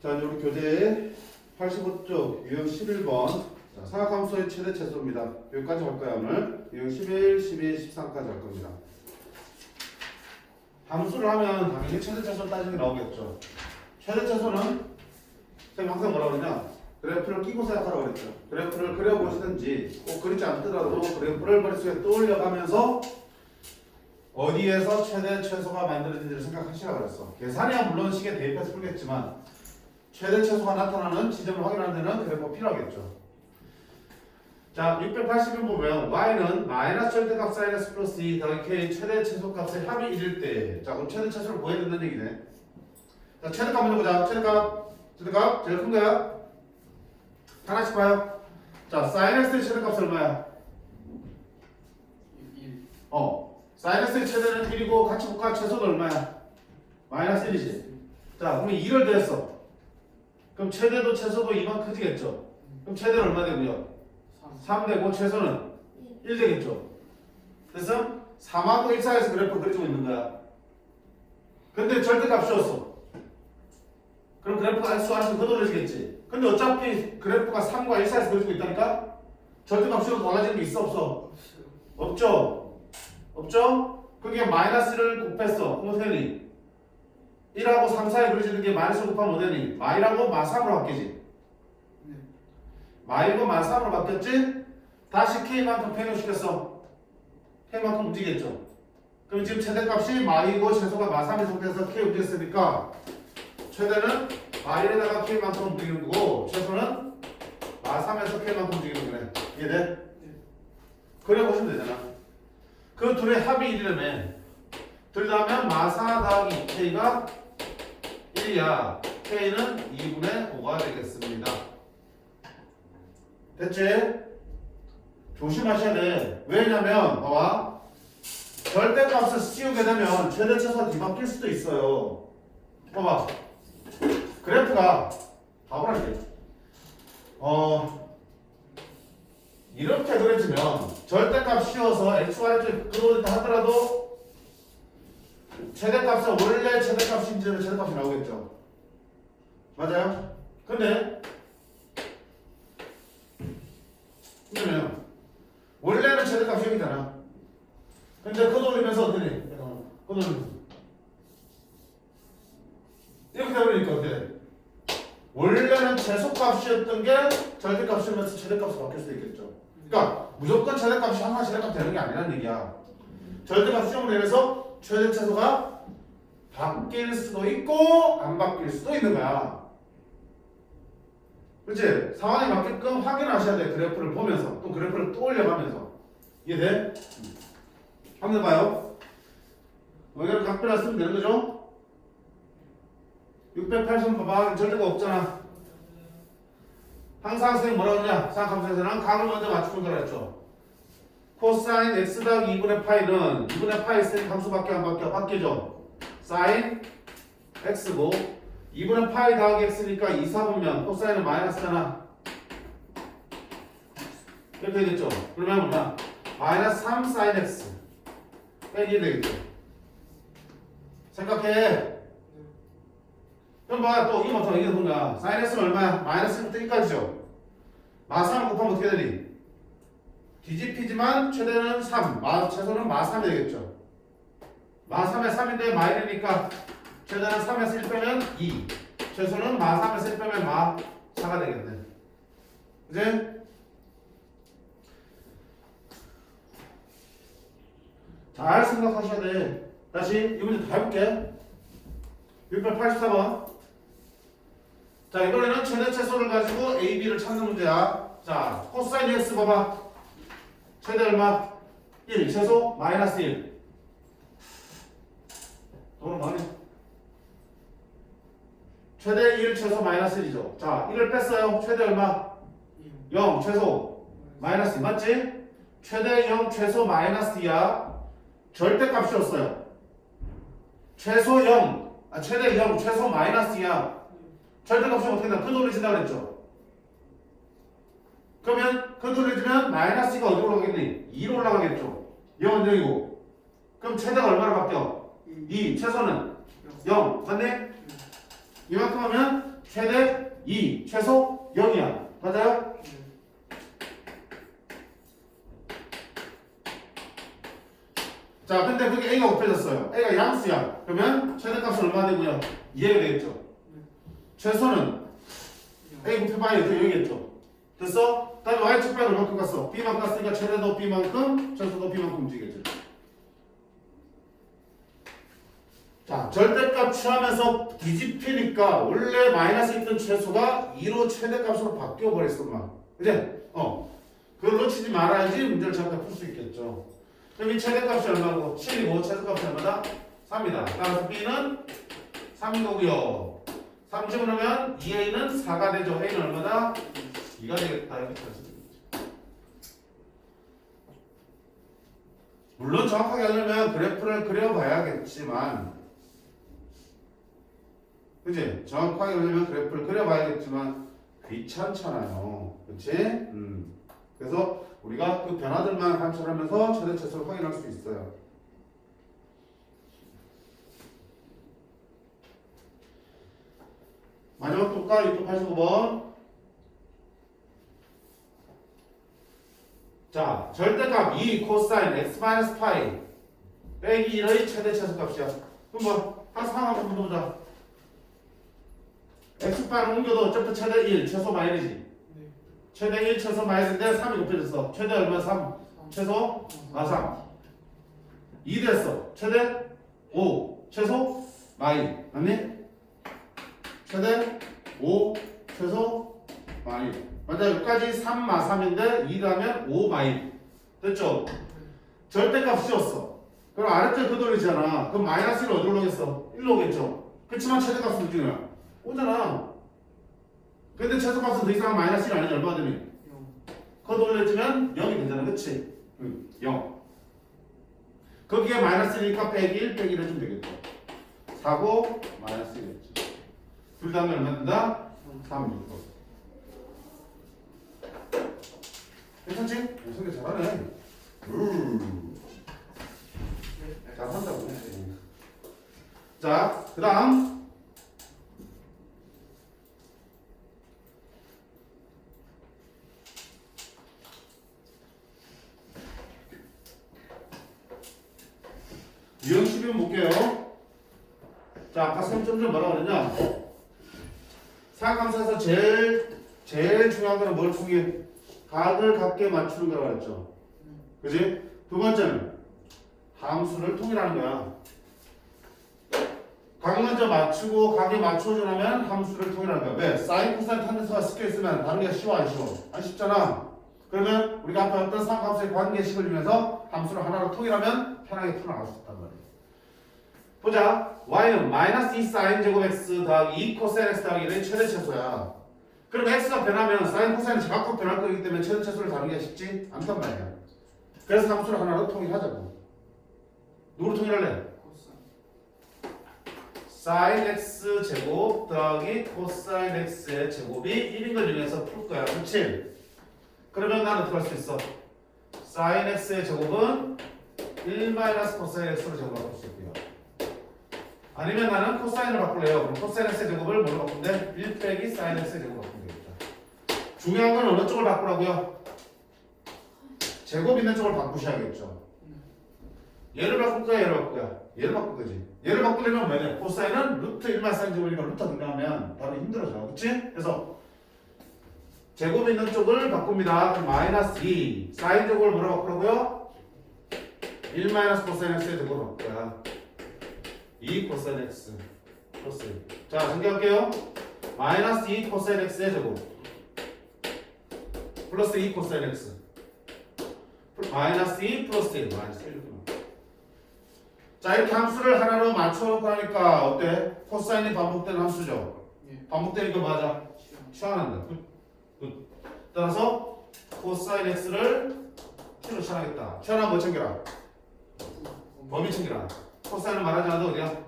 자, 이제 우리 교재 85쪽 유형 11번. 자, 사각함수의 최대 최소입니다. 여기까지 할 거야, 오늘. 유형 11, 12, 13까지 할 겁니다. 함수를 하면 당연히 최대 최소 따지는 게 나오겠죠. 최대 최소는 제가 항상 뭐라 그러냐? 그래프를 끼고 생각하라고 그랬죠. 그래프를 그려보시든지 꼭 그리지 않더라도 그래프를 머릿속에 떠올려가면서 어디에서 최대 최소가 만들어진지를 생각하시라고 그랬어. 계산이야 물론 식에 대입해서 풀겠지만 최대 최소가 나타나는 지점을 확인하는 데는 그래프가 필요하겠죠. 자, 681번 보면 y는 마이너스 절대값 사인S 플러스 2 더하기 k 최대 최소값의 합이 1일 때, 자 그럼 최대 최소를 구해야 된다는 얘기네. 자, 최대값 먼저 보자. 최대값 제일 큰 거야. 하나씩 봐요. 자, 사인S의 최대값은 얼마야? 1. 사인S의 최대는 1이고 같이 볼까? 최소는 얼마야? 마이너스 1이지. 자, 그러면 2를 더했어. 그럼 최대도 최소도 2만 크지겠죠? 그럼 최대는 얼마 되고요? 3 되고 최소는 1 되겠죠? 그래서 3하고 1 사이에서 그래프 그려주고 있는 거야. 근데 절대값 씌웠어. 그럼 그래프가 알수 안에서 거둬지겠지. 근데 어차피 그래프가 3과 1 사이에서 그려주고 있다니까? 절대값 씌워도 달라지는 게 있어 없어? 없죠? 없죠? 그게 마이너스를 곱했어. 그럼 어떻게 되니? 1하고 3 사이에 그려지는 게 마이너스 곱하면 뭐 되니? 마이라고 마3으로 바뀌지. 마이고 마3으로 바뀌었지? 다시 K만큼 변형시켰어. K만큼 움직였죠. 그럼 지금 최대값이 마이고 최소가 마3의 상태에서 K 움직였으니까 최대는 마이에다가 K만큼 움직이는 거고 최소는 마3에서 K만큼 움직이는 거네. 이해돼? 그려보시면 되잖아. 그 둘의 합이 1이라며. 둘 다 하면 마4 더하기 K가 1이야. K는 2분의 5가 되겠습니다. 됐지? 조심하셔야 돼. 왜냐면 봐봐. 절대값을 씌우게 되면 최대 최소가 뒤바뀔 수도 있어요. 봐봐. 그래프가 봐보라게. 이렇게 그려지면 절대값 씌워서 xy를 끌어올린다 하더라도 최대값은 원래 최대값인지는 최대값이 나오겠죠. 맞아요? 근데 그러면 원래는 최대값이 여기잖아. 근데 걷어올리면서 어떻게 돼? 걷어올리면서 이렇게 되버리니까 어떻게 돼? 원래는 최소값이었던 게 절대값이면서 최대값으로 바뀔 수도 있겠죠. 그러니까 무조건 최대값이 항상 최대값 되는 게 아니라는 얘기야. 절대값 시험을 내면서 최대 최소가 바뀔 수도 있고 안 바뀔 수도 있는 거야. 그렇지? 상황에 맞게끔 확인하셔야 돼. 그래프를 보면서 또 그래프를 떠올려가면서. 이해돼? 한번 봐요. 여기를 각별화 쓰면 되는 거죠? 680 봐봐. 절대가 없잖아. 항상 선생님 뭐라고 그러냐? 사각함수에서는 각을 먼저 맞추는 거라 했죠. 코사인 x 더하기 2분의 파이는 2분의 파이 있으니까 함수 바뀌어 안 바뀌어? 바뀌죠. 사인 x고 2분의 파이 더하기 x니까 2, 4보면 코사인은 마이너스잖아. 이렇게 되겠죠. 그러면 뭐냐? 마이너스 3 사인 x 빼기 되겠죠. 생각해. 그럼 봐, 또 이거 어떻게 뭔가 사인 x는 얼마야? 마이너스 1부터 1까지죠. 마3 곱하면 어떻게 되니? 뒤집히지만 최대는 3, 최소는 마3이 되겠죠. 마3에 3인데 마이너니까 최대는 3에서 1 빼면 2, 최소는 마3에서 1 빼면 마4가 되겠네. 이제 잘 생각하셔야 돼. 다시 이 문제 다 해볼게. 684번. 자, 이번에는 최대 최소를 가지고 A, B를 찾는 문제야. 자, 코사인 x 봐봐. 최대 얼마? 1, 최소 마이너스 1. 돈은 많이. 최대 1, 최소 마이너스 1이죠. 자, 1을 뺐어요. 최대 얼마? 0, 최소 마이너스 2. 맞지? 최대 0, 최소 마이너스 2야. 절대값이었어요. 최소 0, 최대 0, 최소 마이너스 2야. 절대값이 어떻게 되나? 그 돌려진다 그랬죠. 그러면 그 돌려지면 마이너스 2가 어디로 올라가겠니? 2로 올라가겠죠. 0은 0이고. 그럼 최대가 얼마로 바뀌어? 2, 최소는 0. 맞네? 이만큼 하면 최대 2, 최소 0이야. 맞아요? 자, 근데 그게 A가 곱해졌어요. A가 양수야. 그러면 최대값은 얼마 되고요? 2가 되겠죠. 최소는 A 곱해봐야 여기겠죠. 됐어? 다음에 Y축 빼는 얼마큼 갔어? B만큼 갔으니까 최대도 B만큼, 최소도 B만큼 움직이겠죠. 자, 절대값 취하면서 뒤집히니까 원래 마이너스 있던 최소가 2로 최대값으로 바뀌어버렸어, 막. 그지? 그걸 놓치지 말아야지 문제를 정확하게 풀 수 있겠죠. 그럼 이 최대값이 얼마고? 7이고 최소값이 얼마다? 3이다. 따라서 B는 3인 거고요. 3 집어넣으면 2A는 4가 되죠. A는 얼마다? 2가 되겠다. 이렇게 따지는 거죠. 물론 정확하게 하려면 그래프를 그려봐야겠지만, 그치? 정확하게 하려면 그래프를 그려봐야겠지만 귀찮잖아요. 그치? 그래서 우리가 그 변화들만 관찰하면서 최대 최소를 확인할 수 있어요. 마지막 똑까 685번. 자, 절대값 2 코사인 x 마이너스 파이 빼기 1의 최대 최소값이야. 그럼 뭐 한 상황 한번 보자. x바를 옮겨도 어차피 최대 1, 최소 마이너지. 최대 1, 최소 마이너스인데 3이 곱해졌어. 최대 얼마? 3. 최소? 3. 2 됐어. 최대? 5. 최소? 마이. 맞니? 최대? 5. 최소? 마이. 맞아. 여기까지 3 마 3인데 2라면 5 마이. 됐죠? 절대값 씌웠어. 그럼 아래쪽 그 돌리잖아. 그럼 마이너스 1 어디로 오겠어? 1로 오겠죠? 그렇지만 최대값은 어디냐? 오잖아. 근데 최소값은 더 이상 마이너스 1 아니냐? 얼마 되면? 0. 그거 돌려주면 0이 되잖아. 그치? 0. 거기에 마이너스 1이니까 빼기 1, 빼기 1 해주면 되겠죠. 4고 마이너스 1이겠죠. 둘 다음에 얼마 된다? 3, 6. 괜찮지? 성격 잘하네. 잘한다고. 자, 그 다음. 유형 12번 볼게요. 자, 아까 3.1 뭐라고 그랬냐? 사각함수에서 제일 중요한 거는 뭘 통해? 각을 같게 맞추는 거라고 그랬죠. 그지? 두 번째는 함수를 통일하는 거야. 각 먼저 맞추고 각에 맞춰주려면 함수를 통일하는 거야. 왜? 사인, 코사인, 탄젠트가 섞여 있으면 다루기가 쉬워 안 쉬워? 안 쉽잖아. 그러면 우리가 앞에 어떤 사각함수의 관계식을 이용해서 함수를 하나로 통일하면 편하게 풀어나갈 수 있단 말이야. 보자. y는 마이너스 2 사인 제곱 x 더하기 2 코사인 x 더하기 1의 최대 최소야. 그럼 x가 변하면 사인 코사인이 제각각 변할 거기 때문에 최대 최소를 다루기가 쉽지 않단 말이야. 그래서 함수를 하나로 통일하자고. 누구로 통일할래? 사인 x 제곱 더하기 코사인 x의 제곱이 1인 걸 이용해서 풀 거야. 그치? 그러면 나는 어떻게 할 수 있어? 사인 x의 제곱은 1 마이너스 코사인 x로 제곱 바꿀 수 있고요. 아니면 나는 코사인을 바꿀래요. 그럼 코사인 x의 제곱을 뭘로 바꾼대? 1 빼기 사인 x의 제곱을 바꾸면 되겠다. 중요한 건 어느 쪽을 바꾸라고요? 제곱 있는 쪽을 바꾸셔야겠죠. 얘를 바꿀 거야, 얘를 바꿀 거야? 얘를 바꿀 거지. 얘를 바꾸려면 뭐냐? 코사인은 루트 1만 사인 제곱이니까 루트 등장하면 바로 힘들어져. 그치? 그래서 제곱 있는 쪽을 바꿉니다. 그럼 마이너스 2 사인 제곱을 뭐로 바꾸라고요? 1 마이너스 코사인 x의 제곱으로 바꿀 거야. 2 코사인 x 플러스 1. 자, 정리할게요. 마이너스 2 코사인 x의 제곱 플러스 2 코사인 x 마이너스 2 플러스 1 마이너스 1. 자, 이렇게 함수를 하나로 맞춰놓고 하니까 어때? 코사인이 반복되는 함수죠? 반복되니까 맞아. 치환한다. 굿. 따라서 코사인 x를 t로 치환하겠다. 치환하면 뭐 챙겨라? 범위 챙겨라. 코사인은 말하지 않아도 어디야?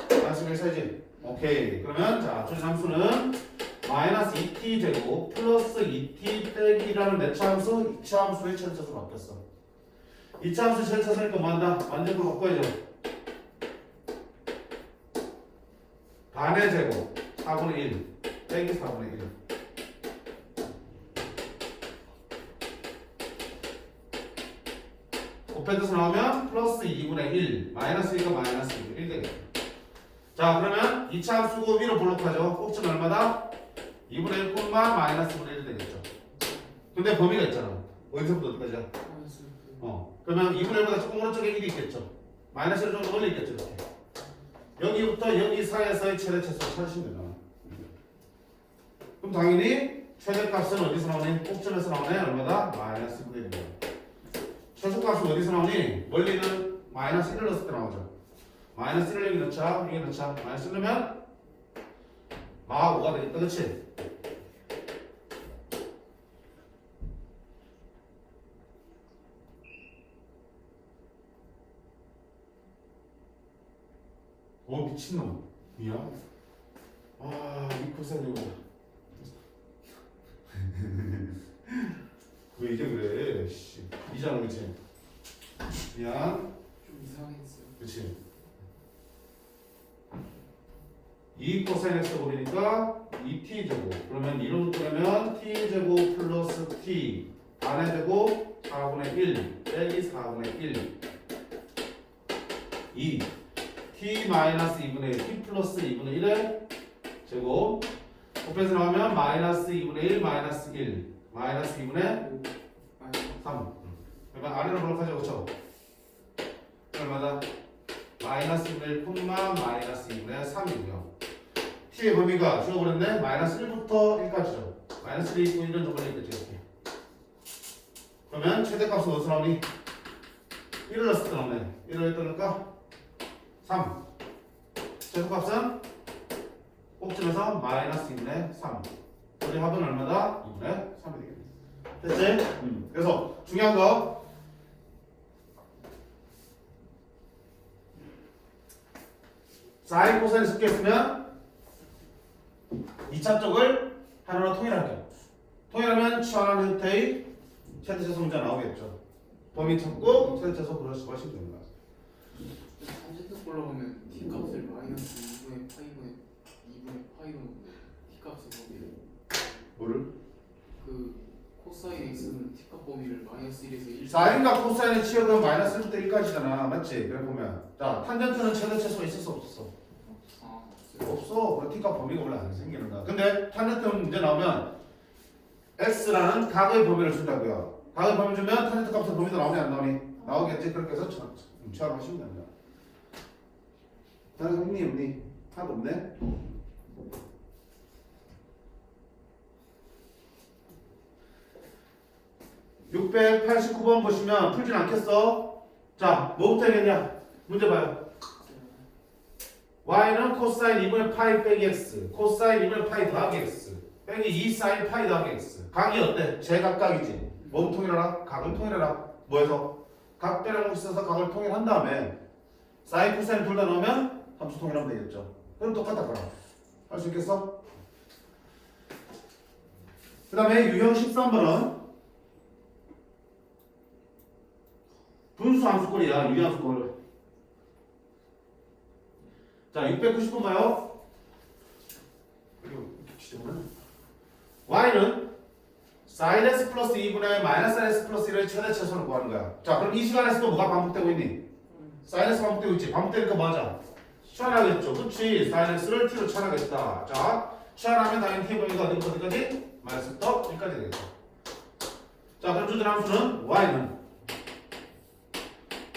마이너스 써야지. 오케이. 그러면 자, 조진 함수는 마이너스 2t 제곱 플러스 2t 빼기 1라는 내차 함수, 2차 함수의 최대차수로 바뀌었어. 2차 함수 최대차수니까 뭐 한다? 완전으로 바꿔야죠. 반의 제곱 4분의 1 빼기 4분의 1 곱해져서 나오면 플러스 2분의 1 마이너스 1과 마이너스 1 되겠죠. 자 그러면 2차 함수고 위로 블록하죠. 꼭지는 얼마다? 2분의 1 마이너스 1분의 1 되겠죠. 근데 범위가 있잖아. 어디서부터 어디까지야? 그러면 2분의 1보다 조금 오른쪽에 1이 있겠죠. 마이너스 1 정도 멀리 있겠죠. 이렇게. 여기부터 여기 사이에서의 최대차수를 찾으시면 되잖아. 그럼 당연히 최대값은 어디서 나오니? 꼭지에서 나오네. 얼마다? 마이너스 1분의 1이야. 최소값은 어디서 나오니? 멀리는 마이너스 1을 넣었을 때 나오죠. 마이너스 1을 여기 넣자, 여기 넣자. 마이너스 1 넣으면 마 5가 되겠다. 그치? 오 미친놈. 미안. 이 코사인 이거. 왜 이제 그래? 씨. 이잖아, 그치? 미안. 좀 이상했어요. 그치? 2 코사인 x 버리니까 2t 제곱. 그러면 2로 묶으면 t 제곱 플러스 t 반의 제곱 4분의 1 빼기 4분의 1 2 t 마이너스 2분의 1 t 플러스 2분의 1의 제곱 곱해서 나오면 마이너스 2분의 1 마이너스 1 마이너스 2분의 3 그러면 아래로 블록하죠. 그렇죠? 얼마다? 마이너스 2분의 1 마이너스 2분의 3이고요. t의 범위가 주어버렸네. 마이너스 1부터 1까지죠. 마이너스 1이 있고 1은 저번에 있겠지. 이렇게. 그러면 최대값은 어디서 나오니? 1을 넣었을 때 나오네. 1을 어디다 넣을까? 3 최소값은 꼭지에서 마이너스 2분의 3 우리 합은 얼마다? 2분의 3이 되겠네. 됐지? 그래서 중요한 거 사인 코사인 섞였으면 2차 쪽을 하나로 통일할게요. 통일하면 취하는 형태의 최대차수 문자 나오겠죠. 범위 찾고 최대차수 그러시고 하시면 됩니다. 탄젠트 보려면 t 값을 마이너스 2분의 파이분의 2분의 파이로 t 값을 범위를 뭐를? 그 코사인 x는 t 값 범위를 마이너스 1에서 1 사인과 코사인의 치역은 마이너스 1부터 1까지잖아. 맞지? 그래 보면 자 탄젠트는 최대차수가 있을 수 없었어. 없어. 그 t값 범위가 원래 안 생기는 거야. 근데 탄젠트 문제 나오면 x라는 각의 범위를 준다고요. 각의 범위 주면 탄젠트 값의 범위도 나오니 안 나오니? 나오겠지. 그렇게 해서 취합하시면 됩니다. 다른 없니? 없니? 하나도 없네? (689번) 보시면 풀진 않겠어? 자, 뭐부터 해야겠냐? 문제 봐요. y는 코사인 2분의 파이 빼기 x 코사인 2분의 파이 더하기 x 빼기 2 사인 파이 더하기 x 각이 어때? 제각각이지. 뭐 통일하라? 각을 통일해라. 뭐해서? 각 빼려고 있어서 각을 통일한 다음에 사인 코사인 둘 다 넣으면 함수 통일하면 되겠죠. 그럼 똑같다 그럼. 할 수 있겠어? 그 다음에 유형 13번은 분수 함수꼴이야. 유형 함수꼴. 자, 690번 봐요. y는 sin s 플러스 2분의 마이너스 s 플러스 1의 최대 최소를 구하는 거야. 자, 그럼 이 시간에서도 뭐가 반복되고 있니? sin s 반복되고 있지. 반복되니까 뭐하자? 취환하겠죠. 그치? sin s를 t로 취환하겠다. 자, 취환하면 당연히 t의 범위가 어디까지? 마이너스부터 1까지 되겠죠. 자, 그럼 주된 함수는 y는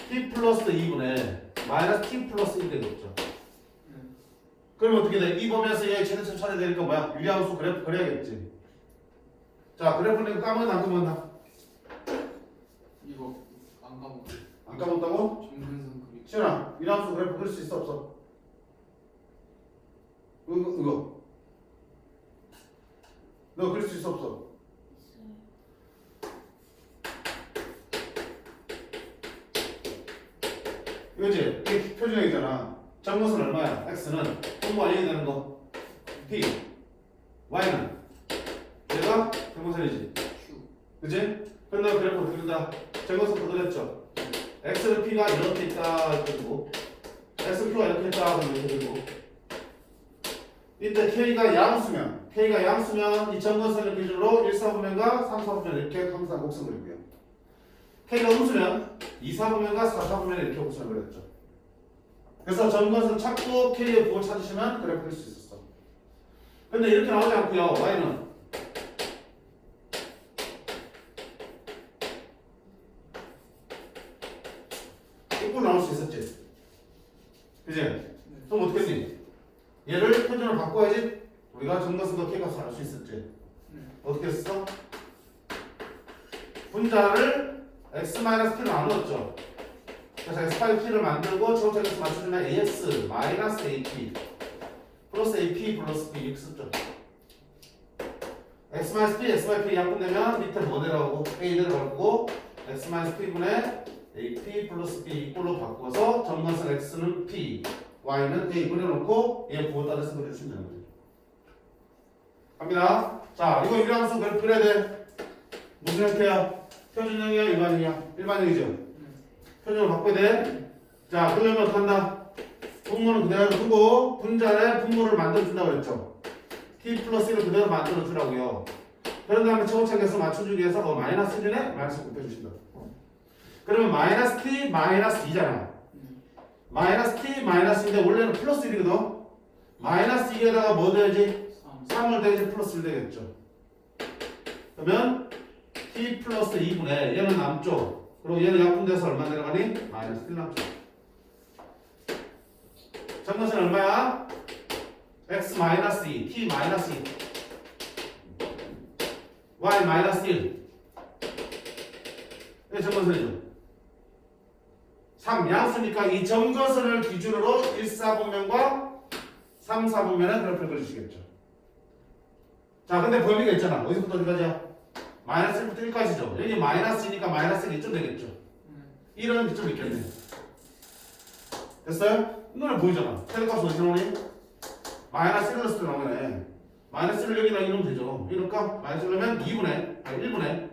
t 플러스 2분의 마이너스 t 플러스 1 되겠죠. 그럼 어떻게 돼? 이 범위에서 얘 최대차 찾아야 되니까 뭐야? 유리함수 그래프 그려야겠지. 자, 그래프는 까먹었나 안 까먹었나? 이거 안 까먹어. 안 까먹었다고? 정근선 그리. 시연아, 유리함수 그래프 그릴 수 있어 없어? 이거. 너 그릴 수 있어 없어? 이거지? 이게 표준형이잖아. 정것은 얼마야? x는 공부 알려야 되는 거 p y는 얘가 정것선이지. 그치? 근데 그래프 어떻게 된다? 정것선 그대로했죠. x는 p가 이렇게 있다 이렇게 되고 x p가 이렇게 있다 이렇게 되고 이때 K가 양수면 이 정근선을 기준으로 1, 4분면과 3, 4분면 이렇게 항상 곡선을 그리고요. K가 음수면 2, 4분면과 4, 4분면 이렇게 곡선을 그렸죠. 그래서 정근선 찾고 K의 부호 찾으시면 그래 그릴 수 있었어. 근데 이렇게 나오지 않고요. Y는 이꼴 나올 수 있었지. 그지? 그럼 어떻게 했니? 얘를 표준으로 바꿔야지 우리가 정근선과 K값을 알 수 있었지. 어떻게 했어? 분자를 x-p로 나누었죠. 그래서 x-p를 만들고 최고차에서 맞춰주면 ax 마이너스 ap 플러스 ap 플러스 b 이렇게 썼죠. x-p, x-p 약분되면 밑에 뭐 내려가고 a 내려가고 x-p분의 ap 플러스 b 이꼴로 바꿔서 정근선 x는 p, y는 a 그려놓고 얘 부호 따라서 그려주시면 되는 거죠. 갑니다. 자, 이거 유리함수 그려야 돼. 무슨 형태야? 표준형이야, 일반형이야? 일반형이죠. 표준으로 바꿔야 돼. 자, 그러면 어떻게 한다? 분모는 그대로 두고 분자에 분모를 만들어준다고 그랬죠. t 플러스 1을 그대로 만들어주라고요. 그런 다음에 최고차계에서 맞춰주기 위해서 마이너스 1에 마이너스 곱해주신다. 그러면 마이너스 t 마이너스 2잖아. 마이너스 t 마이너스인데 원래는 플러스 1이거든. 마이너스 2에다가 뭐 돼야지? 3을 대야지 플러스 1 되겠죠. 그러면 t 플러스 2분의 얘는 남쪽 그리고 얘는 약분돼서 얼마 내려가니? 마이너스 1 남쪽. 정근선 얼마야? x 마이너스 2 t 마이너스 2 y 마이너스 1 이게 정근선이죠. 3 양수니까 이 정근선을 기준으로 1, 4분면과 3, 4분면의 그래프를 그려주시겠죠. 자, 근데 범위가 있잖아. 어디서부터 어디까지야? 마이너스 1부터 1까지죠. 여기 마이너스니까 마이너스 1이 좀 되겠죠. 1은 좀 있겠네. 됐어요? 눈에 보이잖아. 최대값 어디서 나오니? 마이너스 1을 쓸 때 나오네. 마이너스 1을 여기다 이러면 되죠. 이럴까? 마이너스 1이면 2분의, 아니 1분의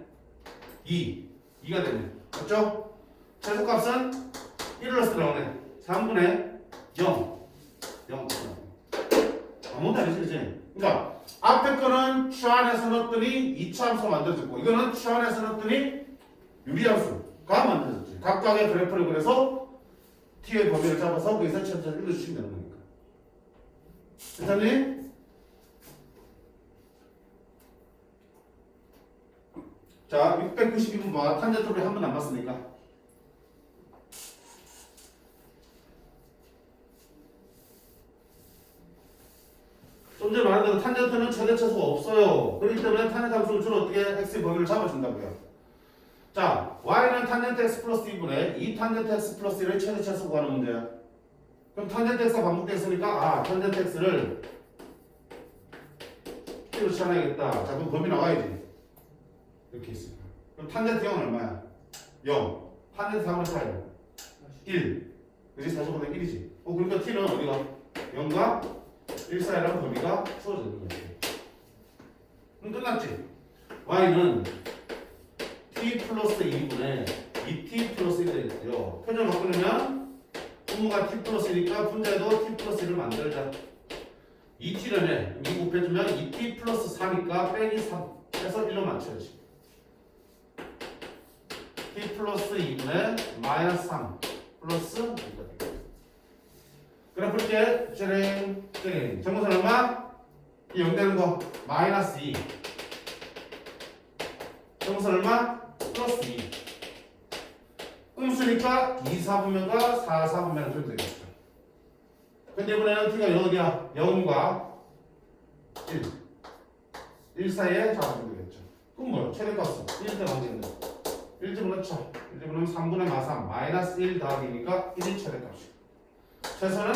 2. 2가 되네. 맞죠? 최소값은 1을 넣을 때 나오네. 3분의 0. 0. 아무것도 아니지, 그치? 그러니까 앞에 거는 추안해서 넣었더니 2차 함수가 만들어졌고 이거는 추안해서 넣었더니 유리함수가 만들어졌지. 각각의 그래프를 그려서 t의 범위를 잡아서 거기서 천천히 읽어주시면 되는 거니까. 괜찮니? 자, 692번 봐. 탄젠트 우리 한 번 남았으니까. 좀 전에 말한 대로 탄젠트는 최대 차수가 없어요. 그렇기 때문에 탄젠트 함수를 주로 어떻게 x의 범위를 잡아준다고요. 자, y는 탄젠트 x 플러스 2분의 2 탄젠트 x 플러스 1의 최대 차수 구하는 문제야. 그럼 탄젠트 x가 반복됐으니까 탄젠트 x를 t로 치환해야겠다. 자, 그럼 범위 나와야지. 이렇게 있으니까. 그럼 탄젠트 0은 얼마야? 0. 탄젠트 3은 차이야. 1. 그지? 45분의 1이지. 그러니까 t는 어디가? 0과 1 사이라는 범위가 주어지는 거지. 그럼 끝났지? y는 t 플러스 2분의 2t 플러스 1이 되겠죠. 표준을 바꾸려면 분모가 t 플러스 1이니까 분자에도 t 플러스 1을 만들자. 2t라며 2 곱해주면 2t 플러스 4니까 빼기 3 해서 1로 맞춰야지. t 플러스 2분의 마이너스 3 플러스 2가 그럼 볼게. 쩌랭 정근선 얼마? 이 0 되는 거 마이너스 2 정근선 얼마? 플러스 2 음수니까 2, 4분면과 4, 4분면을 그려도 되겠죠. 근데 이번에는 t가 0 어디야? 0과 1 사이에 잡아주면 되겠죠. 그럼 뭐야? 최대값은 1대 나오겠네. 1집을 넣죠. 1집을 넣으면 3분의 마삼 마이너스 1 더하기니까 1이 최대값이고 최소는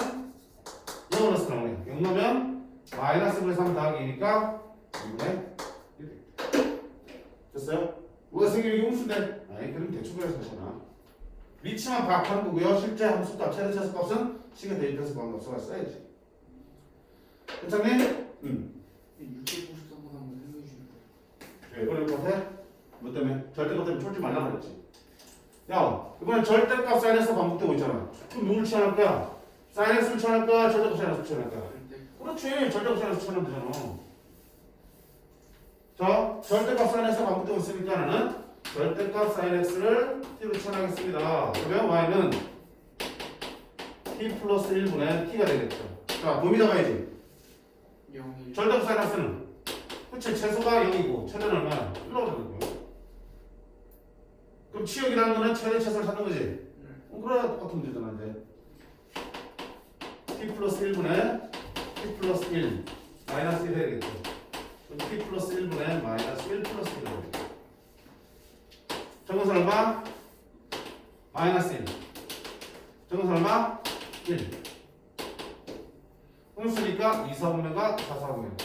0을 넣어서 나오네. 0 넣으면 마이너스 1분의 3 더하기니까 2분의 1 됐어요? 우리가 생긴 게 음수인데 아니 그럼 대충 그려서 되잖아. 위치만 파악하는 거고요. 실제 함수값 최대 최소값은 식에 대입해서 구한 값을 써야지. 괜찮니? 693번 한번 설명해 주실 거예요. 왜 그럴 것 같아? 뭐 때문에? 절대값 때문에 풀지 말라 그랬지. 야, 이번엔 절대값 사인에서 반복되고 있잖아. 그럼 누굴 취한할 거야? 사인X를 취한할 거야? 절대값 사인X를 취한할 거야? 그렇지. 절대값 사인에서 찾으면 되잖아. 자, 절대값 사인 x가 반복되고 있으니까 나는 절대값 사인 x를 t로 치환하겠습니다. 그러면 y는 t 플러스 1분의 t가 되겠죠. 자, 범위 잡아야지. 0일 절대값 사인 x는 그치, 최소가 0이고 최대는 얼마야? 1라고 되는 거야. 그럼 치역이라는 거는 최대 최소를 찾는 거지. 그래, 똑같은 문제잖아 이제. t 플러스 1분의 t 플러스 1 마이너스 1 해야겠죠. 그럼 t 플러스 1분의 마이너스 1 플러스 1 해야겠죠. 정근선 얼마? 마이너스 1. 정근선 얼마? 1. 홀수니까 2, 4분면과 4, 4분면.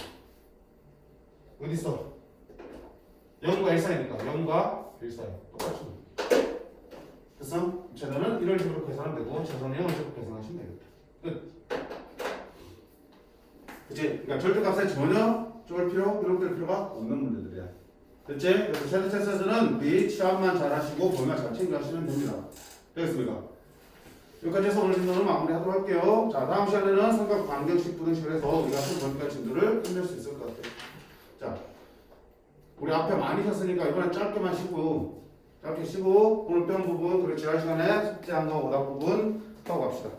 어딨어? 0과 1 사이니까 0과 1 사이. 똑같죠. 그래서 최대는 1을 제곱으로 계산하면 되고 최소는 0을 제곱으로 계산하시면 되겠다. 끝. 그치? 그러니까 절대값에 전혀 쫄 필요, 기록될 필요가 없는 문제들이야. 됐지? 그래서 최대 테스트는 우리 시험만 잘 하시고 범위만 잘 챙겨가시면 됩니다. 되겠습니까? 여기까지 해서 오늘 진도를 마무리하도록 할게요. 자, 다음 시간에는 삼각 관계식 부등식을 해서 우리가 큰 범위가 진도를 끝낼 수 있을 것 같아요. 자, 우리 앞에 많이 쉬었으니까 이번엔 짧게만 쉬고 짧게 쉬고 오늘 배운 부분 그리고 지난 시간에 숙제한 거 오답 부분 하고 갑시다.